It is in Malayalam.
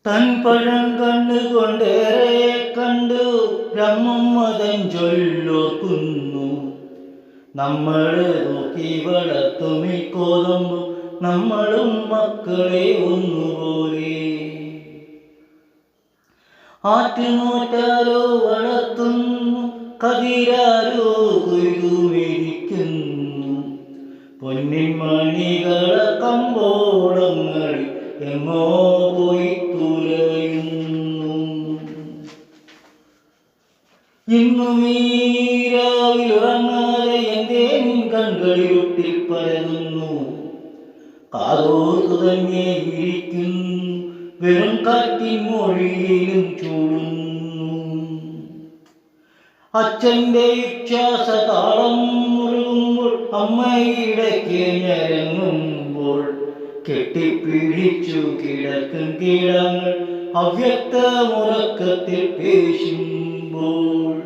തൻ പഴം കണ്ണുകൊണ്ടേറെ കണ്ടു ബ്രഹ്മം മതം ചൊല്ലോർക്കുന്നു. നമ്മള് നോക്കി വളർത്തുമി കോതമ്പു നമ്മളും മക്കളെ ഒന്നുപോലെ. ആറ്റുനോറ്റാരോ വളർത്തുന്നു, കതിരാരോ കൊയ്തു മേടിക്കുന്നു. പൊന്നിൻ മണികള കമ്പോളങ്ങളിൽ എങ്ങോ പോയി തുലയുന്നു. ഇന്നും ഈ രാവിലുറങ്ങാതെ എന്തേ നിൻ കൺകളിലൊട്ടിൽ പരതുന്നു. കാതോർത്തു തന്നെ ഇരിക്കുന്നു, വെറും കാറ്റിൻ മൊഴിയിലും ചൂടുന്നു. അച്ഛൻ്റെ ഉച്ഛ്വാസതാളം മുറുകുമ്പോൾ അമ്മയിടയ്ക്ക് ഞരങ്ങുമ്പോൾ കെട്ടിപ്പിടിച്ചു കിടക്കും കീടങ്ങൾ അവ്യക്തമുറക്കത്തിൽ പേശുമ്പോൾ